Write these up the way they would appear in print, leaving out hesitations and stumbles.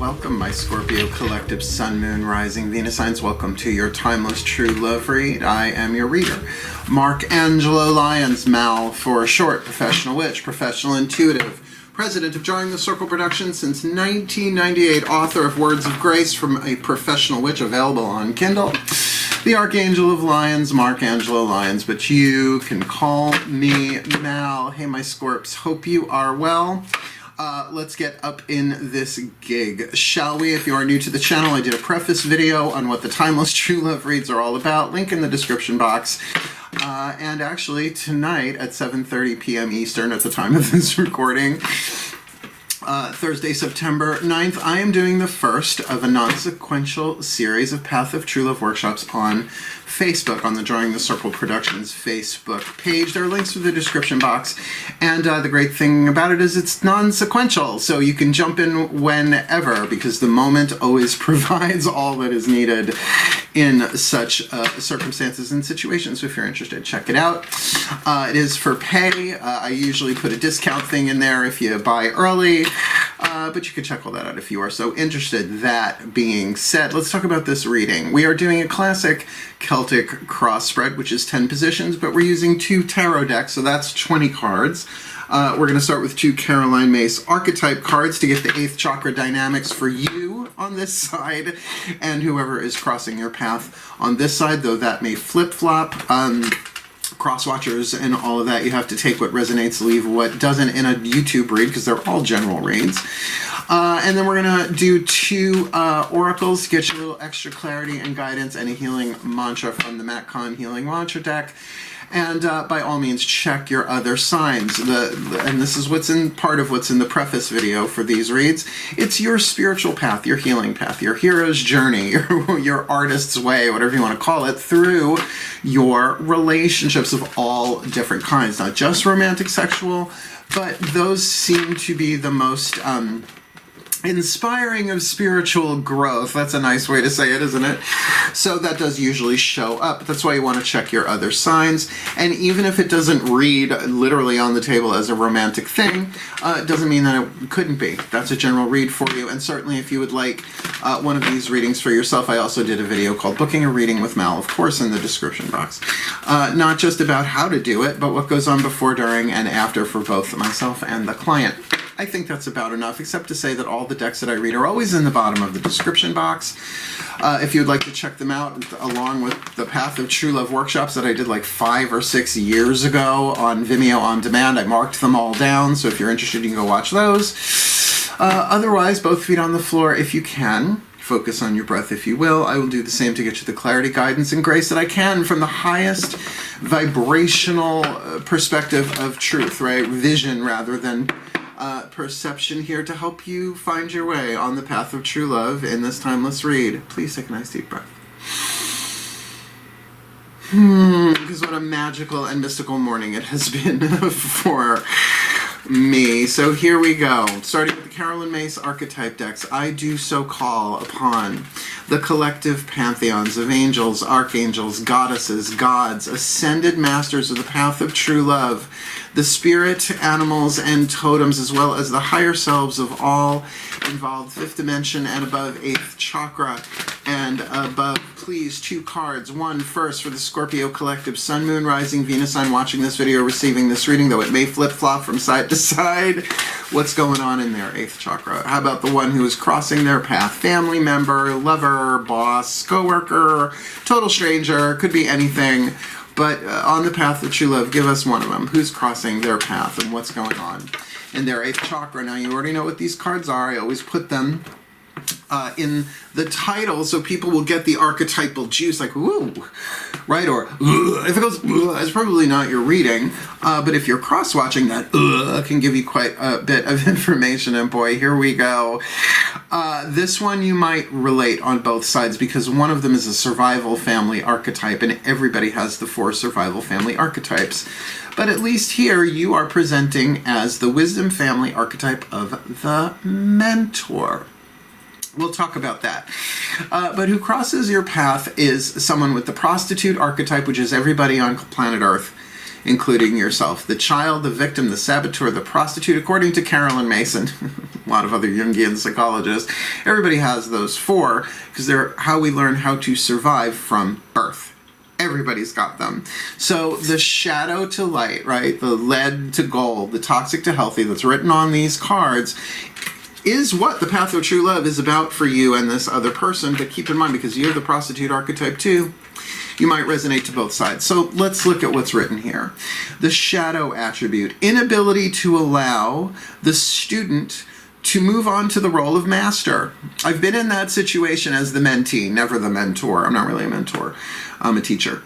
welcome, my Scorpio collective Sun, Moon, Rising, Venus signs. Welcome to your timeless true love read. I am your reader, Mark Angelo Lyons, Mal for short, professional witch, professional intuitive, president of Drawing the Circle Productions since 1998, author of Words of Grace from a Professional Witch, available on Kindle. The Archangel of Lyons, Mark Angelo Lyons, but you can call me Mal. Hey, my Scorps, hope you are well. Let's get up in this gig, shall we? If you are new to the channel, I did a preface video on what the timeless true love reads are all about. Link in the description box. And actually, tonight at 7:30 p.m. Eastern, at the time of this recording, Thursday, September 9th, I am doing the first of a non-sequential series of Path of True Love workshops on Facebook, on the Drawing the Circle Productions Facebook page. There are links to the description box, and the great thing about it is it's non-sequential, so you can jump in whenever, because the moment always provides all that is needed in such circumstances and situations. So if you're interested, check it out. It is for pay. I usually put a discount thing in there if you buy early, but you can check all that out if you are so interested. That being said, let's talk about this reading. We are doing a classic Celtic Cross spread, which is 10 positions, but we're using 2 tarot decks, so that's 20 cards. We're going to start with 2 Caroline Myss Archetype cards to get the 8th chakra dynamics for you on this side, and whoever is crossing your path on this side, though that may flip-flop. Cross watchers and all of that, you have to take what resonates, leave what doesn't in a YouTube read, because they're all general reads. And then we're going to do 2 oracles to get you a little extra clarity and guidance, and a healing mantra from the MatCon Healing Mantra deck. And by all means, check your other signs. And this is what's in part of what's in the preface video for these reads. It's your spiritual path, your healing path, your hero's journey, your artist's way, whatever you want to call it, through your relationships of all different kinds. Not just romantic, sexual, but those seem to be the most inspiring of spiritual growth. That's a nice way to say it, isn't it? So that does usually show up. That's why you want to check your other signs. And even if it doesn't read literally on the table as a romantic thing, it doesn't mean that it couldn't be. That's a general read for you. And certainly if you would like one of these readings for yourself, I also did a video called Booking a Reading with Mal, of course, in the description box. Not just about how to do it, but what goes on before, during, and after for both myself and the client. I think that's about enough, except to say that all the decks that I read are always in the bottom of the description box. If you'd like to check them out, along with the Path of True Love workshops that I did like 5 or 6 years ago on Vimeo On Demand, I marked them all down, so if you're interested, you can go watch those. Otherwise, both feet on the floor if you can. Focus on your breath if you will. I will do the same to get you the clarity, guidance, and grace that I can from the highest vibrational perspective of truth, right? Vision rather than perception, here to help you find your way on the path of true love in this timeless read. Please take a nice deep breath. Because what a magical and mystical morning it has been for me. So here we go. Starting with the Caroline Myss Archetype decks, I do so call upon the collective pantheons of angels, archangels, goddesses, gods, ascended masters of the path of true love, the spirit, animals, and totems, as well as the higher selves of all involved, 5th dimension and above, 8th chakra and above. Please, 2 cards. One first for the Scorpio collective Sun, Moon, Rising, Venus sign watching this video, receiving this reading, though it may flip-flop from side to side. What's going on in their 8th chakra? How about the one who is crossing their path? Family member, lover, boss, co-worker, total stranger, could be anything. But on the path of true love, give us one of them. Who's crossing their path and what's going on in their 8th chakra? Now, you already know what these cards are. I always put them in the title so people will get the archetypal juice, like, ooh, right? Or, if it goes, it's probably not your reading. But if you're cross-watching, that can give you quite a bit of information. And boy, here we go. This one you might relate on both sides, because one of them is a survival family archetype, and everybody has the 4 survival family archetypes. But at least here you are presenting as the wisdom family archetype of the mentor. We'll talk about that. But who crosses your path is someone with the prostitute archetype, which is everybody on planet Earth including yourself. The child, the victim, the saboteur, the prostitute, according to Carolyn Mason, a lot of other Jungian psychologists. Everybody has those four because they're how we learn how to survive from birth. Everybody's got them. So the shadow to light, right? The lead to gold, the toxic to healthy that's written on these cards is what the path of true love is about for you and this other person. But keep in mind, because you're the prostitute archetype too, you might resonate to both sides. So let's look at what's written here. The shadow attribute, inability to allow the student to move on to the role of master. I've been in that situation as the mentee, never the mentor. I'm not really a mentor. I'm a teacher.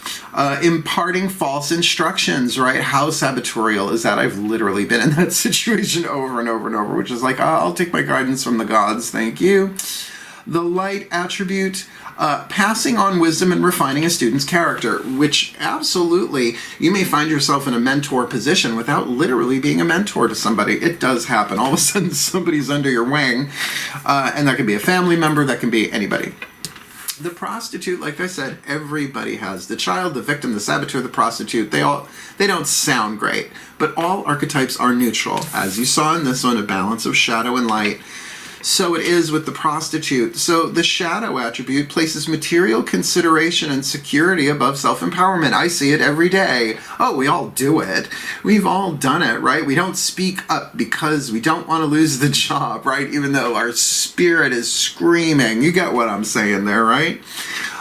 Imparting false instructions, right? How sabotorial is that? I've literally been in that situation over and over and over, which is like, I'll take my guidance from the gods, thank you. The light attribute, passing on wisdom and refining a student's character, which absolutely, you may find yourself in a mentor position without literally being a mentor to somebody. It does happen. All of a sudden, somebody's under your wing, and that can be a family member, that can be anybody. The prostitute, like I said, everybody has. The child, the victim, the saboteur, the prostitute, they don't sound great, but all archetypes are neutral. As you saw in this one, a balance of shadow and light. So it is with the prostitute. So the shadow attribute places material consideration and security above self-empowerment. I see it every day. Oh, we all do it. We've all done it, right? We don't speak up because we don't want to lose the job, right? Even though our spirit is screaming. You get what I'm saying there, right?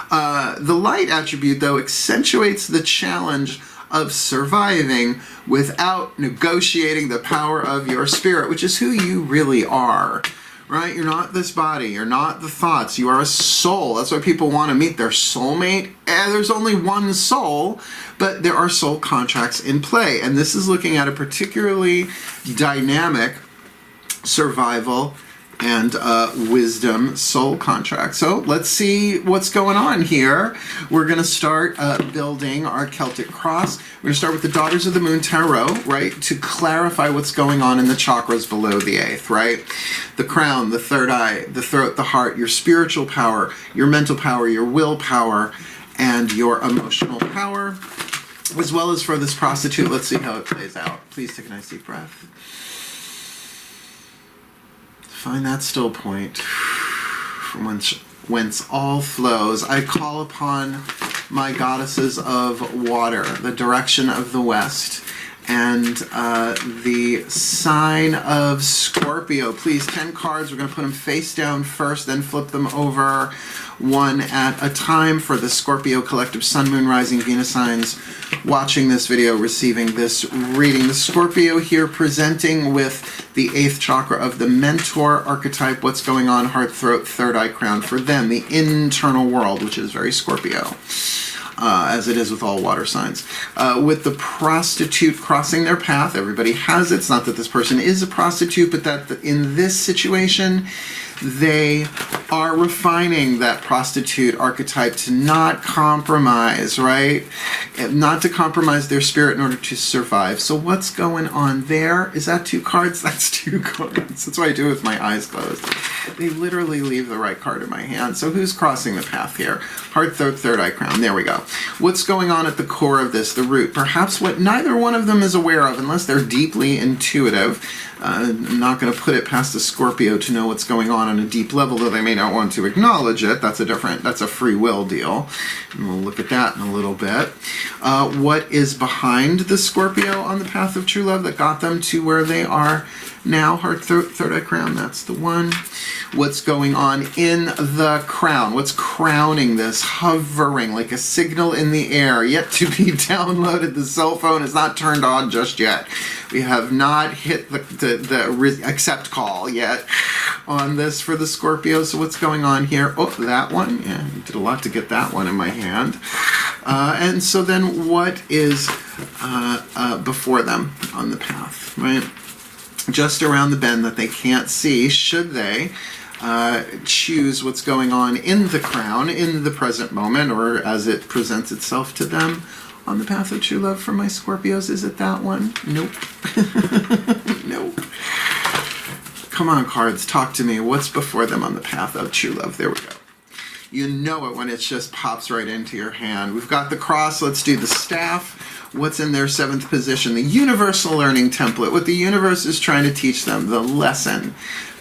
The light attribute, though, accentuates the challenge of surviving without negotiating the power of your spirit, which is who you really are. Right? You're not this body. You're not the thoughts. You are a soul. That's why people want to meet their soulmate. There's only one soul, but there are soul contracts in play. And this is looking at a particularly dynamic survival and wisdom soul contract. So let's see what's going on here. We're going to start building our Celtic Cross. We're going to start with the Daughters of the Moon Tarot, right, to clarify what's going on in the chakras below the eighth, right? The crown, the third eye, the throat, the heart, your spiritual power, your mental power, your willpower, and your emotional power, as well as for this prostitute. Let's see how it plays out. Please take a nice deep breath. Find that still point from whence all flows. I call upon my goddesses of water, the direction of the west, and the sign of Scorpio. Please, 10 cards. We're going to put them face down first, then flip them over one at a time for the Scorpio collective Sun, Moon, Rising, Venus signs watching this video, receiving this reading. The Scorpio here presenting with the 8th chakra of the mentor archetype. What's going on? Heart, throat, third eye, crown for them. The internal world, which is very Scorpio. As it is with all water signs. With the prostitute crossing their path, everybody has it. It's not that this person is a prostitute, but that in this situation, they are refining that prostitute archetype to not compromise, right? Not to compromise their spirit in order to survive. So what's going on there? Is that 2 cards? That's 2 cards. That's what I do with my eyes closed. They literally leave the right card in my hand. So who's crossing the path here? Heart, throat, third eye, crown. There we go. What's going on at the core of this, the root? Perhaps what neither one of them is aware of, unless they're deeply intuitive. I'm not going to put it past a Scorpio to know what's going on a deep level, though they may not want to acknowledge it. That's a free will deal. And we'll look at that in a little bit. What is behind the Scorpio on the path of true love that got them to where they are now? Heart, throat, third eye, crown. That's the one. What's going on in the crown? What's crowning this? Hovering like a signal in the air, yet to be downloaded. The cell phone is not turned on just yet. We have not hit the accept call yet on this for the Scorpio. So what's going on here? Oh, that one. Yeah, I did a lot to get that one in my hand. And so then what is before them on the path, right? Just around the bend that they can't see, should they choose what's going on in the crown in the present moment, or as it presents itself to them on the path of true love for my Scorpios. Is it that one? Nope. Nope. Come on, cards, talk to me. What's before them on the path of true love? There we go. You know it when it just pops right into your hand. We've got the cross. Let's do the staff. What's in their 7th position? The universal learning template. What the universe is trying to teach them. The lesson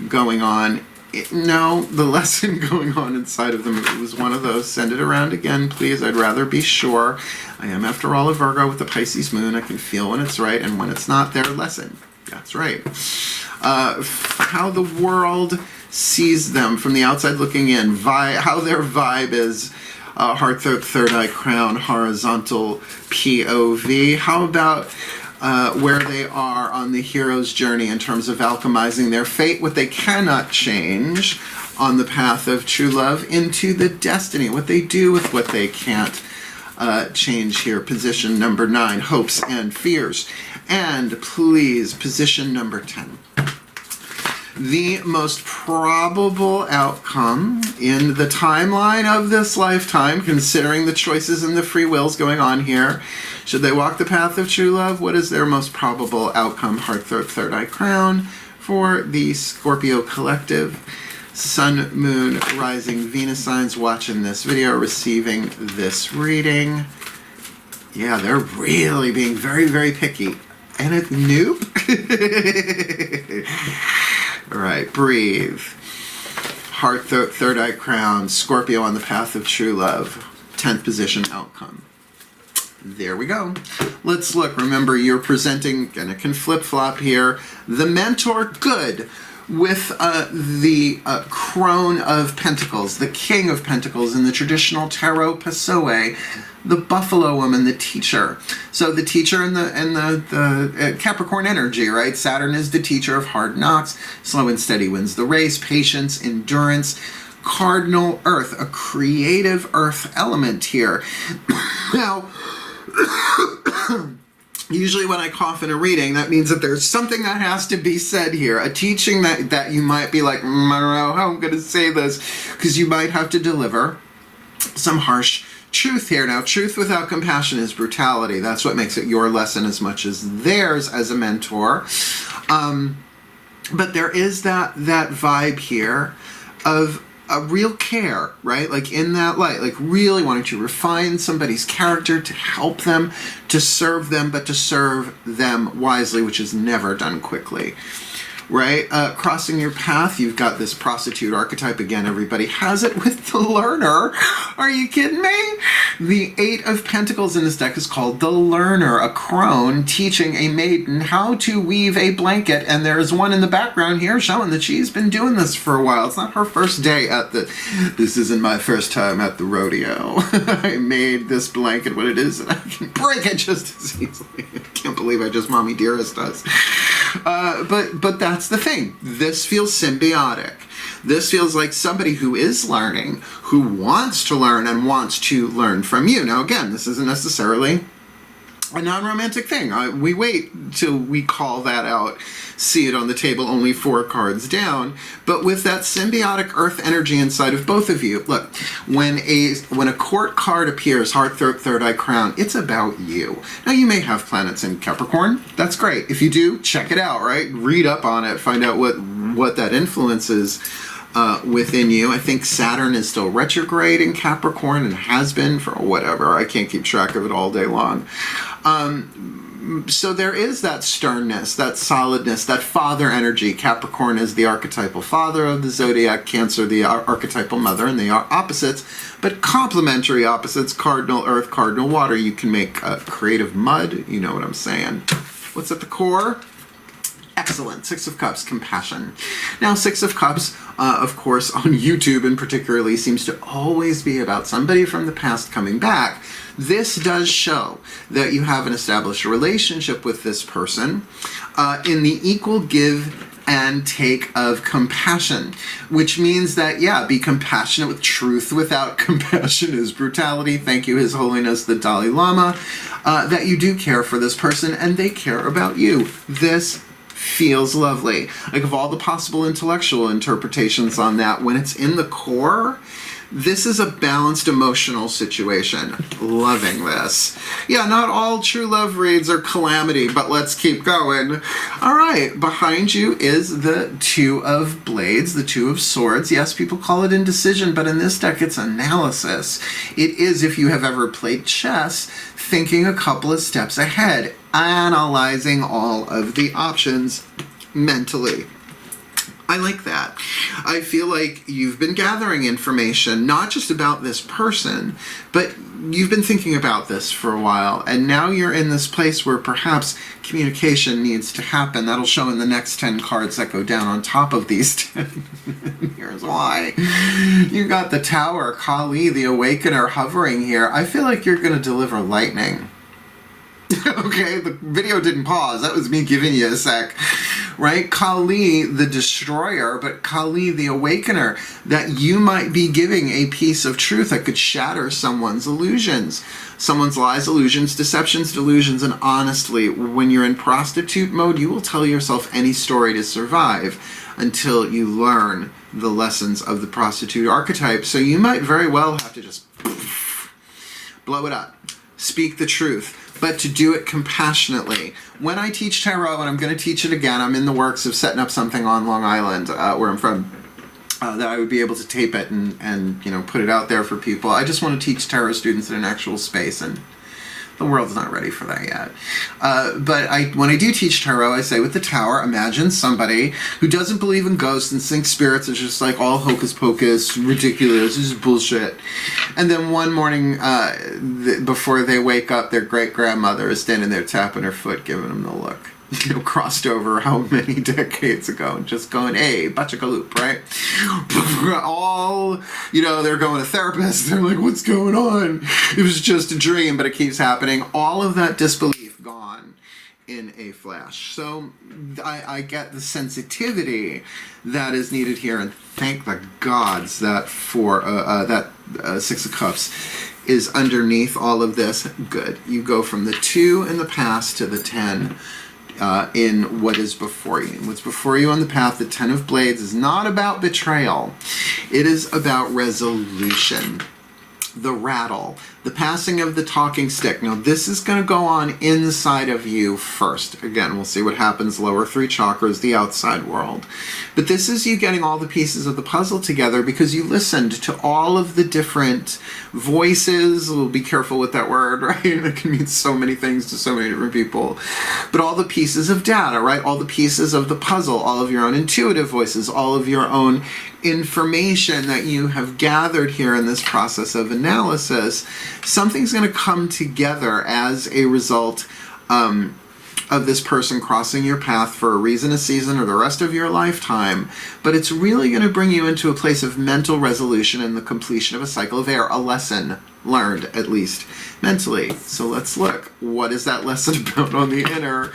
going on. The lesson going on inside of them. It was one of those. Send it around again, please. I'd rather be sure. I am, after all, a Virgo with the Pisces moon. I can feel when it's right and when it's not. Their lesson. That's right. How the world sees them from the outside looking in. How their vibe is. Heart, third eye, crown, horizontal POV. How about where they are on the hero's journey in terms of alchemizing their fate, what they cannot change on the path of true love, into the destiny, what they do with what they can't change here. Position number 9, hopes and fears. And please, position number 10. The most probable outcome in the timeline of this lifetime, considering the choices and the free wills going on here. Should they walk the path of true love? What is their most probable outcome? Heart, third eye, crown for the Scorpio collective. Sun, moon, rising, Venus signs watching this video, receiving this reading. Yeah, they're really being very, very picky. And it's new. All right, breathe. Heart, third eye, crown, Scorpio on the path of true love. 10th position outcome. There we go. Let's look. Remember, you're presenting, and it can flip-flop here, the mentor, good, with the crone of pentacles, the king of pentacles in the traditional tarot Pasoe, the buffalo woman, the teacher. So the teacher and the Capricorn energy, right? Saturn is the teacher of hard knocks. Slow and steady wins the race. Patience, endurance. Cardinal earth, a creative earth element here. Now, usually when I cough in a reading, that means that there's something that has to be said here. A teaching that you might be like, I don't know how I'm going to say this, because you might have to deliver some harsh truth here. Now, truth without compassion is brutality. That's what makes it your lesson as much as theirs as a mentor. But there is that vibe here of a real care, right? Like in that light, like really wanting to refine somebody's character, to help them, to serve them, but to serve them wisely, which is never done quickly, right? Crossing your path, you've got this prostitute archetype. Again, everybody has it with the learner. Are you kidding me? The 8 of Pentacles in this deck is called the learner, a crone teaching a maiden how to weave a blanket. And there's one in the background here showing that she's been doing this for a while. It's not her first day at this isn't my first time at the rodeo. I made this blanket what it is, and I can break it just as easily. I can't believe I just mommy dearest us. But that's the thing. This feels symbiotic. This feels like somebody who is learning, who wants to learn and wants to learn from you. Now, again, this isn't necessarily a non-romantic thing. We wait till we call that out, see it on the table, only 4 cards down. But with that symbiotic earth energy inside of both of you, look, when a court card appears, heart, third eye, crown, it's about you. Now, you may have planets in Capricorn. That's great. If you do, check it out, right? Read up on it, find out what that influence is within you. I think Saturn is still retrograde in Capricorn and has been for whatever. I can't keep track of it all day long. So there is that sternness, that solidness, that father energy. Capricorn is the archetypal father of the zodiac, Cancer the archetypal mother, and they are opposites, but complementary opposites. Cardinal earth, cardinal water. You can make creative mud. You know what I'm saying. What's at the core? Excellent. 6 of Cups, compassion. Now, 6 of Cups, of course, on YouTube and particularly, seems to always be about somebody from the past coming back. This does show that you have an established relationship with this person in the equal give and take of compassion, which means that, yeah, be compassionate with truth without compassion is brutality. Thank you, His Holiness the Dalai Lama, that you do care for this person and they care about you. This feels lovely. Like, of all the possible intellectual interpretations on that, when it's in the core, This is a balanced emotional situation. Loving this. Yeah, not all true love reads are calamity, but let's keep going. All right, behind you is the Two of Blades, the Two of Swords. Yes, people call it indecision, but in this deck it's analysis. It is, if you have ever played chess, thinking a couple of steps ahead, analyzing all of the options mentally. I like that. I feel like you've been gathering information, not just about this person, but you've been thinking about this for a while, and now you're in this place where perhaps communication needs to happen. That'll show in the next 10 cards that go down on top of these 10. Here's why. You got the Tower, Kali, the Awakener hovering here. I feel like you're going to deliver lightning. Okay, the video didn't pause. That was me giving you a sec. Right? Kali, the Destroyer, but Kali, the Awakener, that you might be giving a piece of truth that could shatter someone's illusions. Someone's lies, illusions, deceptions, delusions, and honestly, when you're in prostitute mode, you will tell yourself any story to survive until you learn the lessons of the prostitute archetype. So you might very well have to just blow it up. Speak the truth, but to do it compassionately. When I teach tarot, and I'm going to teach it again, I'm in the works of setting up something on Long Island, where I'm from, that I would be able to tape it and you know, put it out there for people. I just want to teach tarot students in an actual space, and the world's not ready for that yet. But when I do teach tarot, I say with the Tower, imagine somebody who doesn't believe in ghosts and thinks spirits is just like all hocus pocus, ridiculous, this is bullshit. And then one morning, before they wake up, their great-grandmother is standing there tapping her foot, giving them the look. You know, crossed over how many decades ago, just going, hey, bachakaloop, right? All, you know, they're going to therapists, they're like, what's going on? It was just a dream, but it keeps happening. All of that disbelief gone in a flash. So I get the sensitivity that is needed here, and thank the gods that Six of Cups is underneath all of this. Good. You go from the 2 in the past to the 10 in what is before you. What's before you on the path, the 10 of Blades, is not about betrayal. It is about resolution. The rattle, the passing of the talking stick. Now this is going to go on inside of you first. Again, we'll see what happens lower 3 chakras, the outside world. But this is you getting all the pieces of the puzzle together because you listened to all of the different voices. We'll be careful with that word, right? It can mean so many things to so many different people. But all the pieces of data, right? All the pieces of the puzzle, all of your own intuitive voices, all of your own information that you have gathered here in this process of analysis, something's going to come together as a result of this person crossing your path for a reason, a season, or the rest of your lifetime. But it's really going to bring you into a place of mental resolution and the completion of a cycle of air, a lesson learned, at least mentally. So let's look. What is that lesson about on the inner?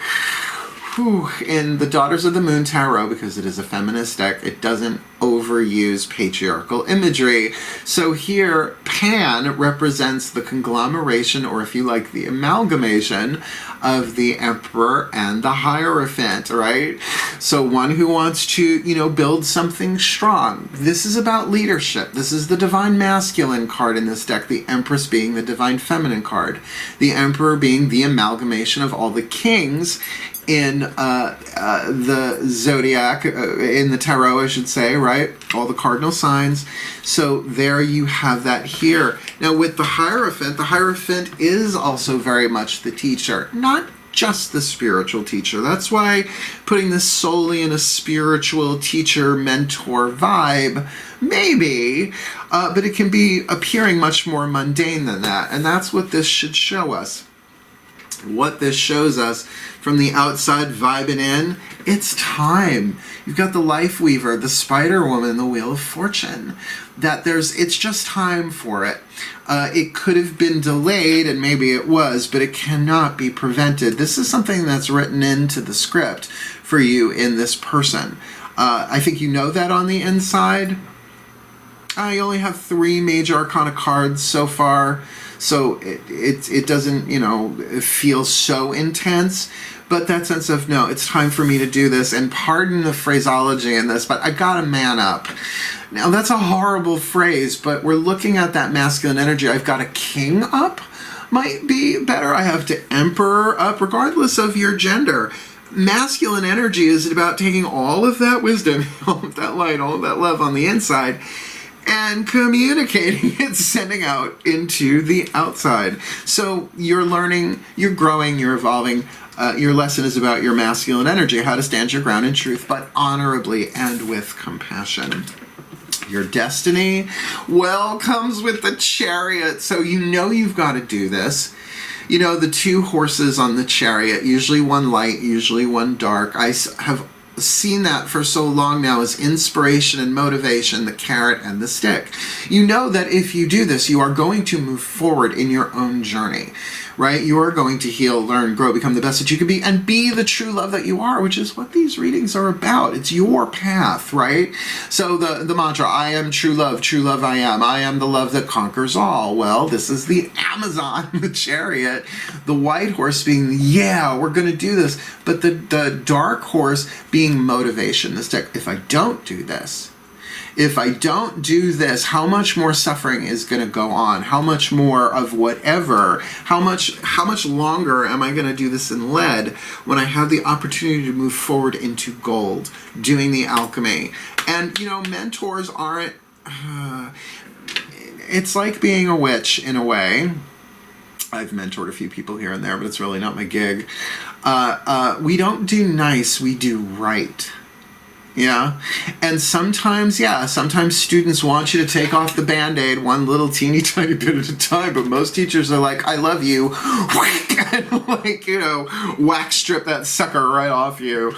In the Daughters of the Moon Tarot, because it is a feminist deck, it doesn't overuse patriarchal imagery. So here, Pan represents the conglomeration, or if you like, the amalgamation of the Emperor and the Hierophant, right? So one who wants to, you know, build something strong. This is about leadership. This is the Divine Masculine card in this deck, the Empress being the Divine Feminine card. The Emperor being the amalgamation of all the kings in the zodiac, in the tarot, I should say, right? All the cardinal signs. So there you have that here. Now with the Hierophant is also very much the teacher, not just the spiritual teacher. That's why putting this solely in a spiritual teacher, mentor vibe, maybe, but it can be appearing much more mundane than that. And that's what this should show us. What this shows us from the outside vibing in, it's time. You've got the Life Weaver, the Spider Woman, the Wheel of Fortune. It's just time for it. It could have been delayed, and maybe it was, but it cannot be prevented. This is something that's written into the script for you in this person. I think you know that on the inside. I only have 3 major arcana cards so far. So it doesn't, you know, feel so intense. But that sense of, no, it's time for me to do this, and pardon the phraseology in this, but I gotta man up. Now, that's a horrible phrase, but we're looking at that masculine energy. I've got a king up, might be better. I have to emperor up, regardless of your gender. Masculine energy is about taking all of that wisdom, all of that light, all of that love on the inside, and communicating it, sending out into the outside. So you're learning, you're growing, you're evolving. Your lesson is about your masculine energy, how to stand your ground in truth, but honorably and with compassion. Your destiny, well, comes with the Chariot. So you know you've got to do this. You know, the two horses on the Chariot, usually one light, usually one dark. I have seen that for so long now as inspiration and motivation, the carrot and the stick. You know that if you do this, you are going to move forward in your own journey, right? You are going to heal, learn, grow, become the best that you can be, and be the true love that you are, which is what these readings are about. It's your path, right? So the mantra, I am true love I am the love that conquers all. Well, this is the Amazon, the Chariot, the white horse being, yeah, we're going to do this, but the dark horse being motivation, the stick. If I don't do this, if I don't do this, how much more suffering is going to go on? How much more of whatever? How much longer am I going to do this in lead when I have the opportunity to move forward into gold, doing the alchemy? And, you know, mentors aren't... it's like being a witch in a way. I've mentored a few people here and there, but it's really not my gig. We don't do nice, we do right. Yeah. And sometimes students want you to take off the Band-Aid one little teeny tiny bit at a time, but most teachers are like, I love you, and like, you know, wax strip that sucker right off you.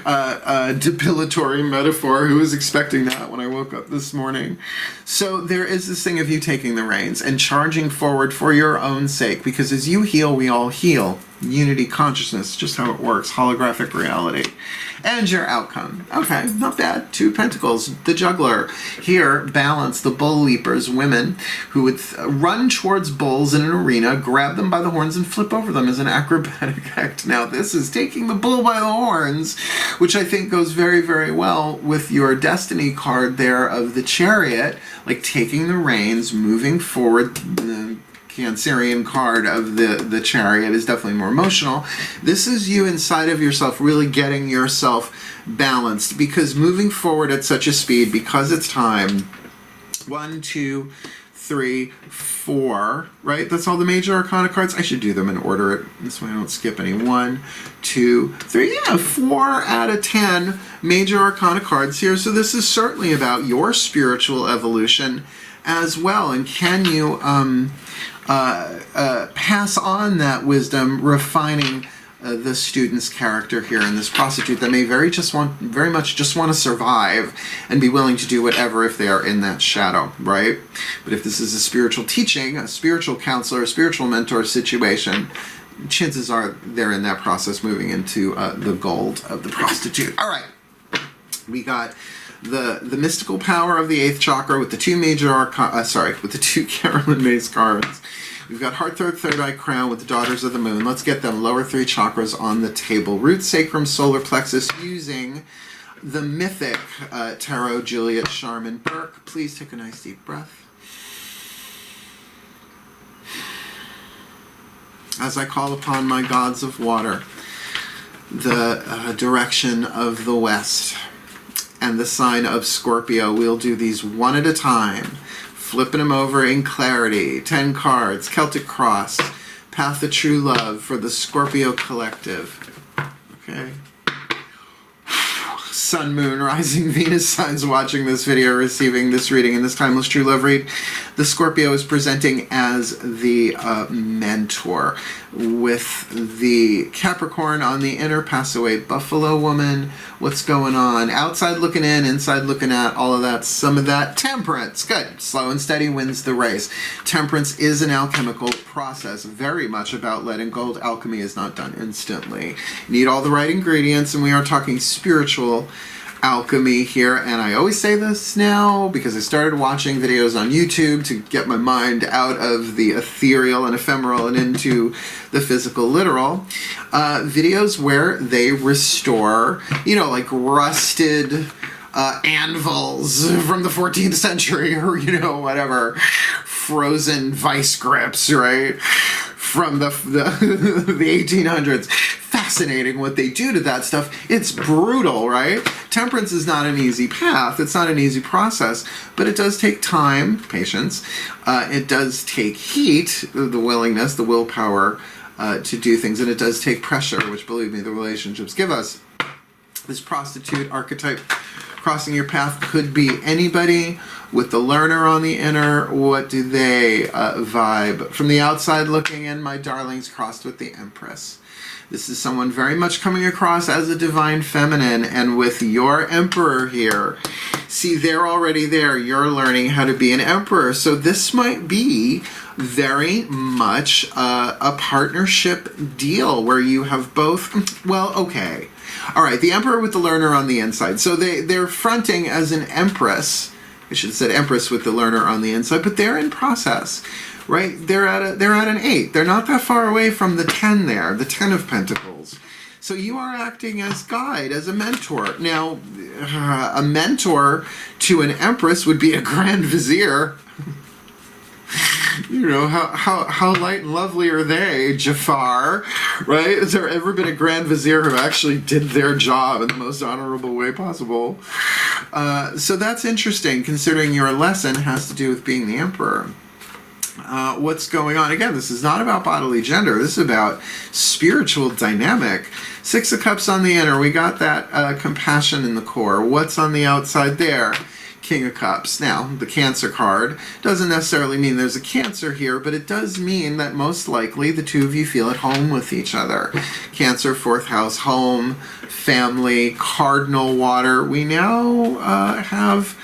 Depilatory metaphor. Who was expecting that when I woke up this morning? So there is this thing of you taking the reins and charging forward for your own sake, because as you heal, we all heal. Unity consciousness, just how it works, holographic reality. And your outcome. Okay, not bad. 2 Pentacles, the juggler. Here, balance, the bull leapers, women who would run towards bulls in an arena, grab them by the horns, and flip over them as an acrobatic act. Now, this is taking the bull by the horns, which I think goes very, very well with your destiny card there of the Chariot, like taking the reins, moving forward. The Cancerian card of the Chariot is definitely more emotional. This is you inside of yourself really getting yourself balanced, because moving forward at such a speed, because it's time. 1, 2, 3, 4, right? That's all the major arcana cards. I should do them in order, this way I don't skip any. 1, 2, 3, yeah, 4 out of 10 major arcana cards here. So this is certainly about your spiritual evolution as well. And can you pass on that wisdom, refining the student's character here in this prostitute that may very much just want to survive and be willing to do whatever if they are in that shadow, right? But if this is a spiritual teaching, a spiritual counselor, a spiritual mentor situation, chances are they're in that process moving into the gold of the prostitute. All right, we got the mystical power of the 8th chakra with the 2 major with the 2 Carolyn Mays cards. We've got Heart, Third Eye, Crown with the Daughters of the Moon. Let's get them lower 3 chakras on the table. Root, Sacrum, Solar Plexus, using the mythic Tarot Juliet Sharman Burke. Please take a nice deep breath. As I call upon my gods of water, the direction of the west, and the sign of Scorpio, we'll do these one at a time. Flipping them over in clarity. 10 cards. Celtic Cross. Path of True Love for the Scorpio Collective. Okay. Sun, Moon, Rising, Venus signs watching this video, receiving this reading in this Timeless True Love read. The Scorpio is presenting as the mentor, with the Capricorn on the inner, pass away Buffalo Woman. What's going on? Outside looking in, inside looking at, all of that, some of that. Temperance, good. Slow and steady wins the race. Temperance is an alchemical process, very much about letting go. Alchemy is not done instantly. You need all the right ingredients, and we are talking spiritual alchemy here, and I always say this now because I started watching videos on YouTube to get my mind out of the ethereal and ephemeral and into the physical literal. Videos where they restore, you know, like rusted anvils from the 14th century, or, you know, whatever, frozen vice grips, right, from the 1800s. Fascinating what they do to that stuff. It's brutal, right? Temperance is not an easy path. It's not an easy process, but it does take time, patience. It does take heat, the willingness, the willpower to do things, and it does take pressure, which, believe me, the relationships give us. This prostitute archetype crossing your path could be anybody with the learner on the inner. What do they vibe? From the outside looking in, my darlings, crossed with the Empress. This is someone very much coming across as a divine feminine, and with your Emperor here, see, they're already there. You're learning how to be an Emperor. So this might be very much a partnership deal where you have both. Well, okay. All right, the Emperor with the learner on the inside. So they're fronting as an Empress. I should have said Empress with the learner on the inside, but they're in process. Right, they're at an 8. They're not that far away from the 10 there, the 10 of Pentacles. So you are acting as guide, as a mentor. Now, a mentor to an Empress would be a Grand Vizier. You know, how light and lovely are they, Jafar? Right? Has there ever been a Grand Vizier who actually did their job in the most honorable way possible? So that's interesting, considering your lesson has to do with being the Emperor. What's going on? Again, this is not about bodily gender. This is about spiritual dynamic. 6 of Cups on the inner. We got that compassion in the core. What's on the outside there? King of Cups. Now, the Cancer card doesn't necessarily mean there's a Cancer here, but it does mean that most likely the two of you feel at home with each other. Cancer, 4th house, home, family, cardinal water. We now have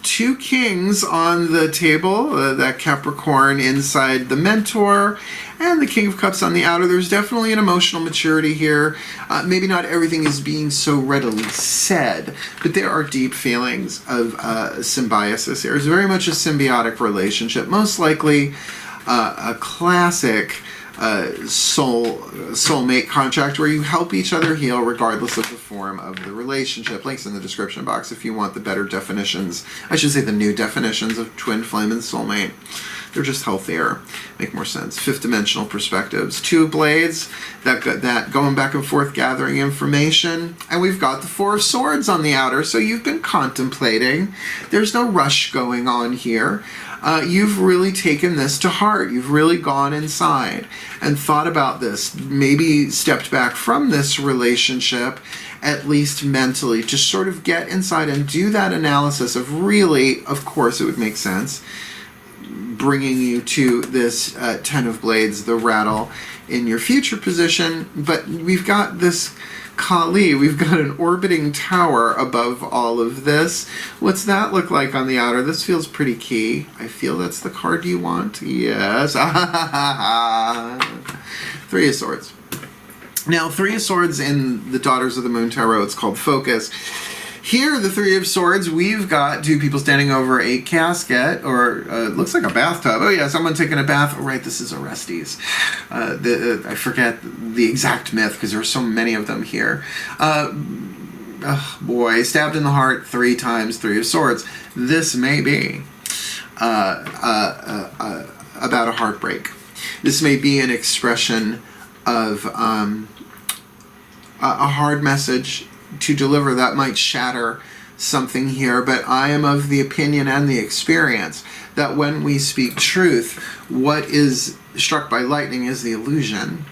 2 kings on the table, that Capricorn inside the mentor, and the King of Cups on the outer. There's definitely an emotional maturity here. Maybe not everything is being so readily said, but there are deep feelings of symbiosis here. It's very much a symbiotic relationship, most likely a classic soulmate contract where you help each other heal regardless of the form of the relationship. Links in the description box if you want the better definitions. I should say the new definitions of twin flame and soulmate. They're just healthier, make more sense. 5th dimensional perspectives. 2 of blades, that going back and forth gathering information. And we've got the 4 of swords on the outer, so you've been contemplating. There's no rush going on here. You've really taken this to heart. You've really gone inside and thought about this, maybe stepped back from this relationship, at least mentally, to sort of get inside and do that analysis of really, of course it would make sense, bringing you to this 10 of blades, the rattle in your future position. But we've got this Kali, we've got an orbiting tower above all of this. What's that look like on the outer? This feels pretty key. I feel that's the card you want. Yes. 3 of Swords. Now, 3 of Swords in the Daughters of the Moon Tarot, it's called Focus. Here, the 3 of Swords, we've got 2 people standing over a casket, or it looks like a bathtub. Oh yeah, someone taking a bath. Oh right, this is Orestes. I forget the exact myth because there are so many of them here. Oh boy, stabbed in the heart 3 times, 3 of Swords. This may be about a heartbreak. This may be an expression of a hard message to deliver that might shatter something here, but I am of the opinion and the experience that when we speak truth, what is struck by lightning is the illusion.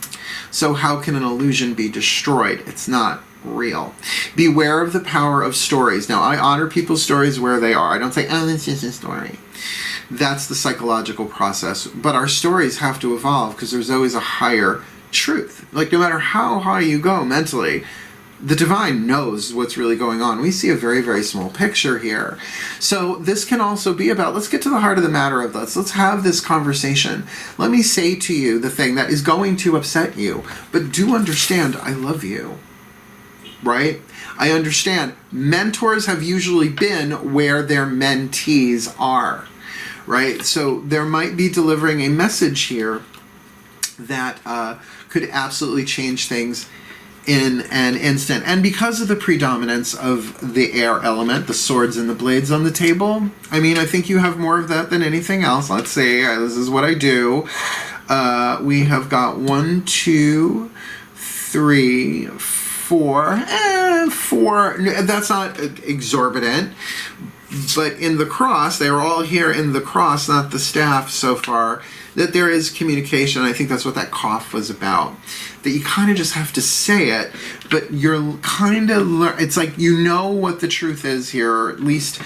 So how can an illusion be destroyed? It's not real. Beware of the power of stories. Now, I honor people's stories where they are. I don't say, oh, it's just a story. That's the psychological process. But our stories have to evolve because there's always a higher truth. Like, no matter how high you go mentally, the divine knows what's really going on. We see a very, very small picture here. So this can also be about, let's get to the heart of the matter of this. Let's have this conversation. Let me say to you the thing that is going to upset you, but do understand I love you. right? I understand. Mentors have usually been where their mentees are, right? So there might be delivering a message here that could absolutely change things in an instant. And because of the predominance of the air element, the swords and the blades on the table, I mean, I think you have more of that than anything else. Let's see, this is what I do. We have got 1, 2, 3, 4, 4. That's not exorbitant. But in the cross, they are all here in the cross, not the staff so far, that there is communication. I think that's what that cough was about. That you kind of just have to say it, but you're kind of, it's like you know what the truth is here, or at least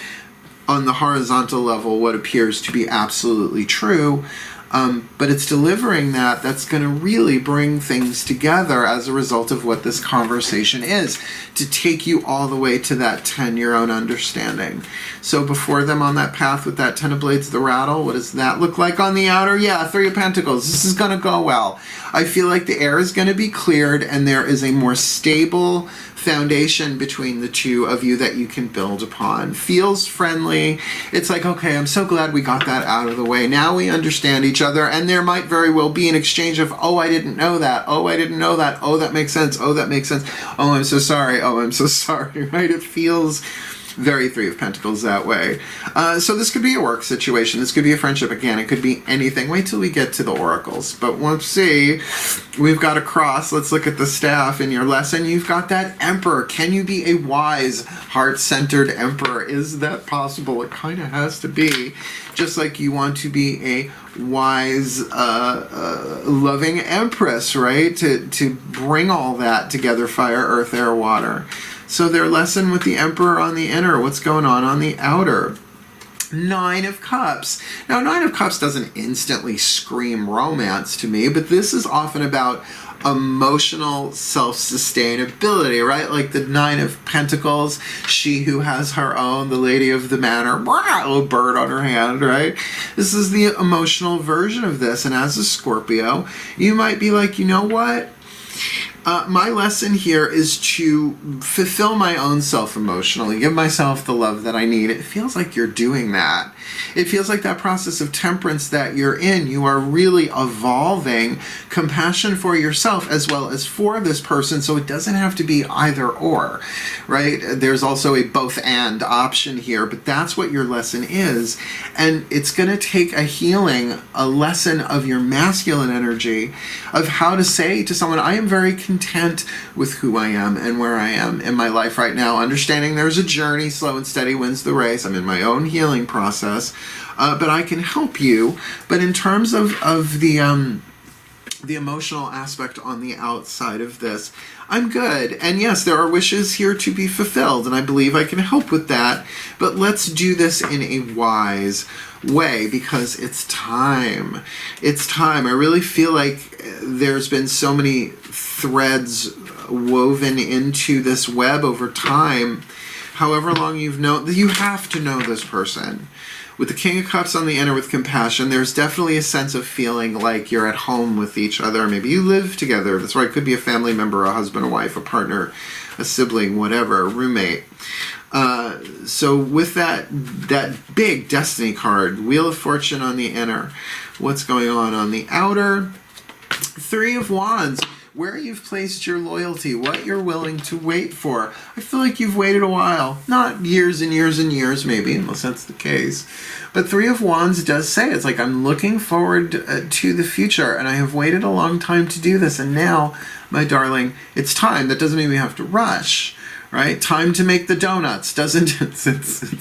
on the horizontal level, what appears to be absolutely true. But it's delivering that's going to really bring things together as a result of what this conversation is, to take you all the way to that 10, your own understanding. So before them on that path with that 10 of blades, the rattle, what does that look like on the outer? Yeah, 3 of pentacles. This is going to go well. I feel like the air is going to be cleared and there is a more stable foundation between the two of you that you can build upon. Feels friendly. It's like, okay, I'm so glad we got that out of the way. Now we understand each other, and there might very well be an exchange of, oh, I didn't know that. Oh, I didn't know that. Oh, that makes sense. Oh, that makes sense. Oh, I'm so sorry. Oh, I'm so sorry, right? It feels very 3 of pentacles that way. So this could be a work situation. This could be a friendship. Again, it could be anything. Wait till we get to the oracles. But let's see. We've got a cross. Let's look at the staff. In your lesson, you've got that emperor. Can you be a wise, heart-centered emperor? Is that possible? It kind of has to be. Just like you want to be a wise, loving empress, right? To bring all that together, fire, earth, air, water. So their lesson with the emperor on the inner, what's going on the outer? 9 of Cups. Now, 9 of Cups doesn't instantly scream romance to me, but this is often about emotional self-sustainability, right? Like the 9 of Pentacles, she who has her own, the lady of the manor, a little bird on her hand, right? This is the emotional version of this, and as a Scorpio, you might be like, you know what? My lesson here is to fulfill my own self emotionally, give myself the love that I need. It feels like you're doing that. It feels like that process of temperance that you're in. You are really evolving compassion for yourself as well as for this person, so it doesn't have to be either or, right? There's also a both and option here, but that's what your lesson is. And it's going to take a healing, a lesson of your masculine energy, of how to say to someone, I am very content with who I am and where I am in my life right now, understanding there's a journey, slow and steady wins the race. I'm in my own healing process, but I can help you. But in terms of the emotional aspect on the outside of this, I'm good. And yes, there are wishes here to be fulfilled, and I believe I can help with that. But let's do this in a wise way, because it's time. It's time. I really feel like there's been so many threads woven into this web over time. However long you've known, you have to know this person. With the King of Cups on the inner with compassion, there's definitely a sense of feeling like you're at home with each other. Maybe you live together. That's right. It could be a family member, a husband, a wife, a partner, a sibling, whatever, a roommate. So with that big destiny card, Wheel of Fortune on the inner, what's going on the outer? 3 of Wands. Where you've placed your loyalty, what you're willing to wait for. I feel like you've waited a while. Not years and years and years, maybe, unless that's the case. But 3 of Wands does say, it's like, I'm looking forward to the future, and I have waited a long time to do this, and now, my darling, it's time. That doesn't mean we have to rush. Right? Time to make the donuts. It's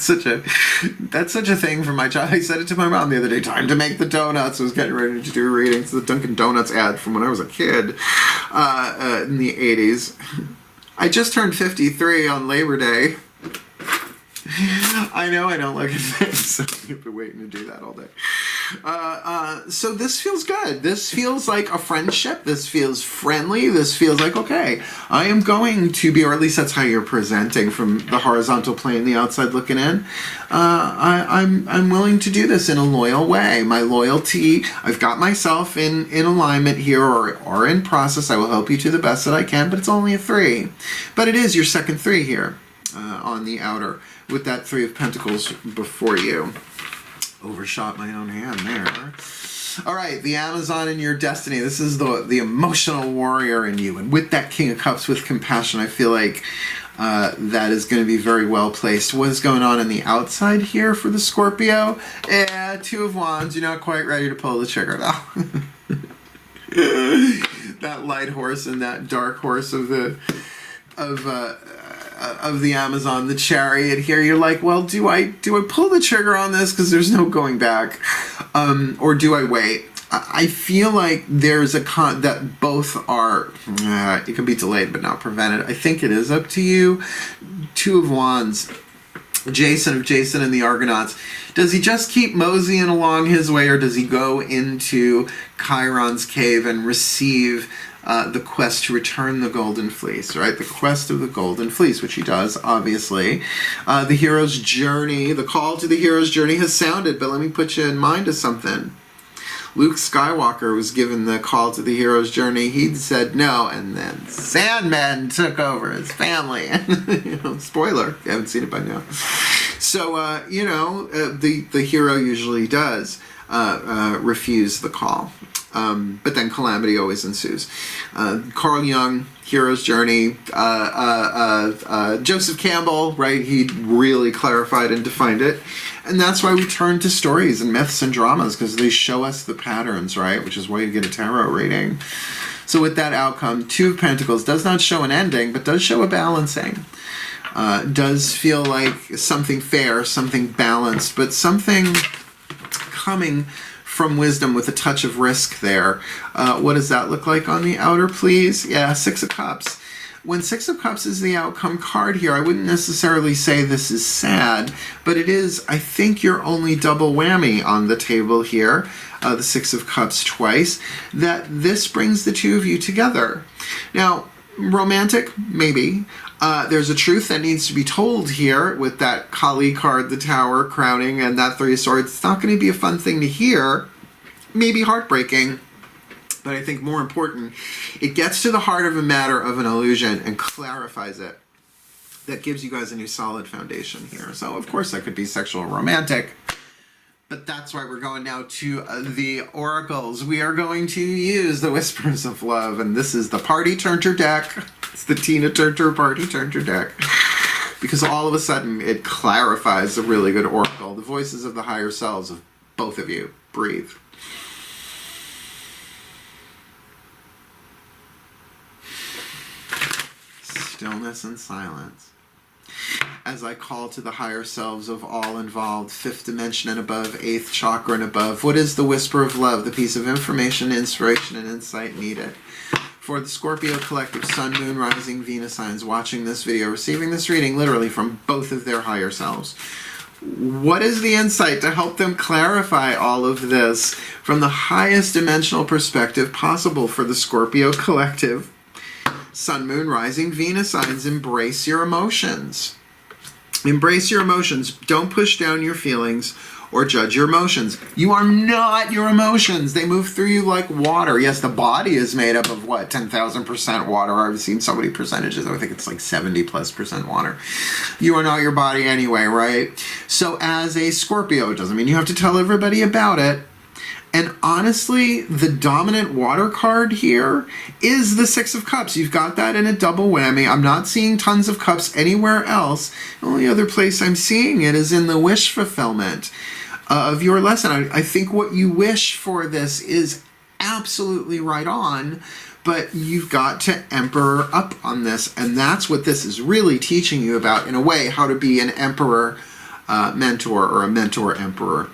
such a thing for my child. I said it to my mom the other day. Time to make the donuts. I was getting ready to do a reading. It's the Dunkin' Donuts ad from when I was a kid in the 80s. I just turned 53 on Labor Day. I know I don't look at this. I've been waiting to do that all day. So this feels good. This feels like a friendship. This feels friendly. This feels like, okay, I am going to be, or at least that's how you're presenting from the horizontal plane, the outside looking in. I'm willing to do this in a loyal way. My loyalty, I've got myself in alignment here, or in process. I will help you to the best that I can, but it's only a 3. But it is your second 3 here on the outer, with that 3 of Pentacles before you. Overshot my own hand there. All right, the Amazon in your destiny. This is the emotional warrior in you. And with that King of Cups with compassion, I feel like that is going to be very well placed. What is going on the outside here for the Scorpio? 2 of Wands. You're not quite ready to pull the trigger now. That light horse and that dark horse of the Amazon, the Chariot here, you're like, well, do I pull the trigger on this because there's no going back, or do I wait? I feel like there's that both are, it can be delayed but not prevented. I think it is up to you. 2 of Wands, Jason and the Argonauts. Does he just keep moseying along his way, or does he go into Chiron's cave and receive the quest to return the golden fleece, right? The quest of the golden fleece, which he does, obviously. The hero's journey, the call to the hero's journey has sounded, but let me put you in mind of something. Luke Skywalker was given the call to the hero's journey. He said no, and then Sandman took over his family. Spoiler, if you haven't seen it by now. So, the hero usually does refuse the call. But then calamity always ensues. Carl Jung, hero's journey. Joseph Campbell, right? He really clarified and defined it. And that's why we turn to stories and myths and dramas, because they show us the patterns, right? Which is why you get a tarot reading. So with that outcome, 2 of Pentacles does not show an ending, but does show a balancing. Does feel like something fair, something balanced, but something coming from wisdom with a touch of risk there. What does that look like on the outer, please? Yeah, 6 of Cups. When 6 of Cups is the outcome card here, I wouldn't necessarily say this is sad, but it is, I think, your only double whammy on the table here, the 6 of Cups twice, that this brings the 2 of you together. Now, romantic, maybe. There's a truth that needs to be told here with that Kali card, the Tower, crowning, and that 3 of Swords. It's not going to be a fun thing to hear. Maybe heartbreaking. But I think more important, it gets to the heart of a matter of an illusion and clarifies it. That gives you guys a new solid foundation here. So, of course, that could be sexual or romantic. But that's why we're going now to the oracles. We are going to use the Whispers of Love. And this is the Party Turner deck. It's the Tina Turner Party Turner deck. Because all of a sudden, it clarifies a really good oracle. The voices of the higher selves of both of you. Breathe. Stillness and silence. As I call to the higher selves of all involved, 5th dimension and above, 8th chakra and above, what is the whisper of love, the piece of information, inspiration, and insight needed? For the Scorpio collective, Sun, Moon, Rising, Venus signs watching this video, receiving this reading literally from both of their higher selves. What is the insight to help them clarify all of this from the highest dimensional perspective possible for the Scorpio collective? Sun, Moon, Rising, Venus signs, embrace your emotions. Embrace your emotions. Don't push down your feelings or judge your emotions. You are not your emotions. They move through you like water. Yes, the body is made up of, 10,000% water. I've seen so many percentages. I think it's like 70+% water. You are not your body anyway, right? So as a Scorpio, it doesn't mean you have to tell everybody about it. And honestly, the dominant water card here is the 6 of Cups. You've got that in a double whammy. I'm not seeing tons of cups anywhere else. The only other place I'm seeing it is in the wish fulfillment of your lesson. I think what you wish for this is absolutely right on, but you've got to emperor up on this. And that's what this is really teaching you about, in a way, how to be an emperor mentor or a mentor emperor.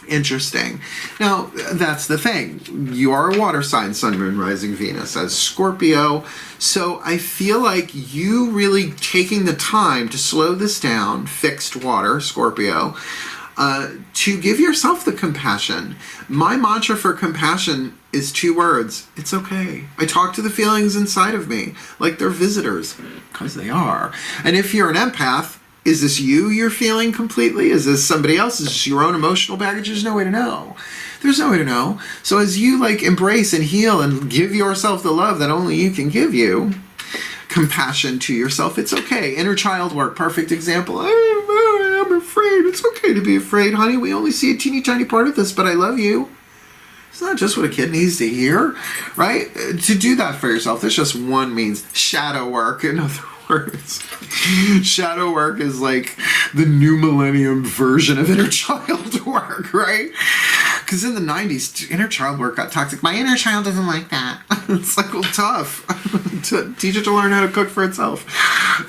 Interesting. Now, that's the thing. You are a water sign, Sun, Moon, Rising, Venus as Scorpio. So I feel like you really taking the time to slow this down, fixed water, Scorpio, to give yourself the compassion. My mantra for compassion is 2 words. It's okay. I talk to the feelings inside of me like they're visitors, because they are. And if you're an empath, is this you're feeling completely? Is this somebody else? Is this your own emotional baggage? There's no way to know. There's no way to know. So as you embrace and heal and give yourself the love that only you can give you, compassion to yourself, it's okay. Inner child work, perfect example. I'm afraid. It's okay to be afraid, honey. We only see a teeny tiny part of this, but I love you. It's not just what a kid needs to hear, right? To do that for yourself, there's just one means. Shadow work, in other words. Shadow work is like the new millennium version of inner child work, right? Because in the 90s, inner child work got toxic. My inner child doesn't like that. It's like, well, tough. Teach it to learn how to cook for itself.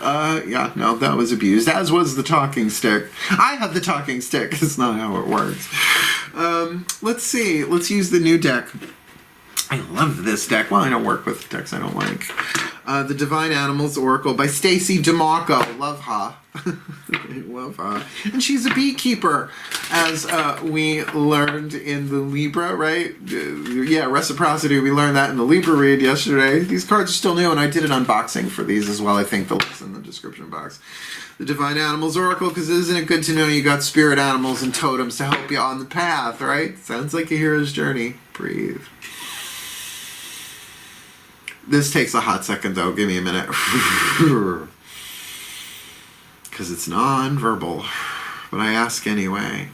Yeah, no, that was abused, as was the talking stick. I have the talking stick. It's not how it works. Let's see. Let's use the new deck. I love this deck. Well, I don't work with decks I don't like. The Divine Animals Oracle by Stacy DeMarco. Love her. Love her. And she's a beekeeper, as we learned in the Libra, right? Yeah, reciprocity. We learned that in the Libra read yesterday. These cards are still new, and I did an unboxing for these as well. I think the link's in the description box. The Divine Animals Oracle, because isn't it good to know you got spirit animals and totems to help you on the path, right? Sounds like a hero's journey. Breathe. This takes a hot second, though. Give me a minute. Because it's non-verbal. But I ask anyway.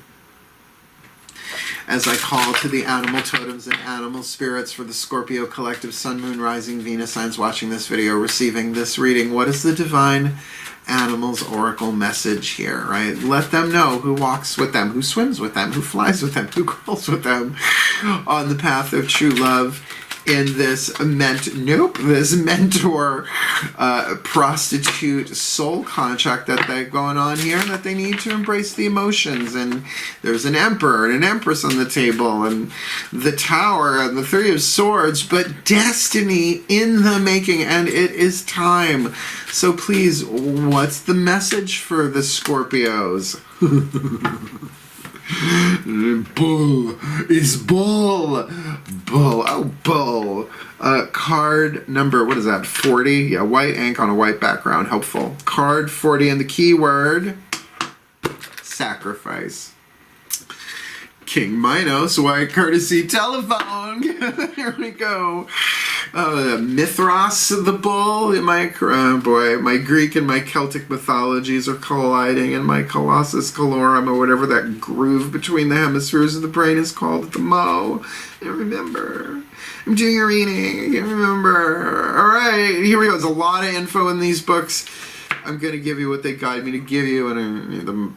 As I call to the animal totems and animal spirits for the Scorpio collective Sun, Moon, Rising, Venus signs watching this video, receiving this reading, what is the Divine Animals Oracle message here, right? Let them know who walks with them, who swims with them, who flies with them, who crawls with them on the path of true love in this mentor prostitute soul contract that they're going on here, and that they need to embrace the emotions. And there's an emperor and an empress on the table, and the tower and the 3 of swords, but destiny in the making, and it is time. So please, what's the message for the Scorpios? Bull is bull. Bull. Oh, bull. Card number, what is that, 40? Yeah, white ink on a white background. Helpful. Card 40, and the keyword, sacrifice. King Minos, white courtesy telephone. Here we go. Mithras, the bull. My Greek and my Celtic mythologies are colliding, and my Colossus Colorum, or whatever that groove between the hemispheres of the brain is called at the Mo. I don't remember. I'm doing a reading. I can't remember. All right, here we go. There's a lot of info in these books. I'm going to give you what they guide me to give you, and the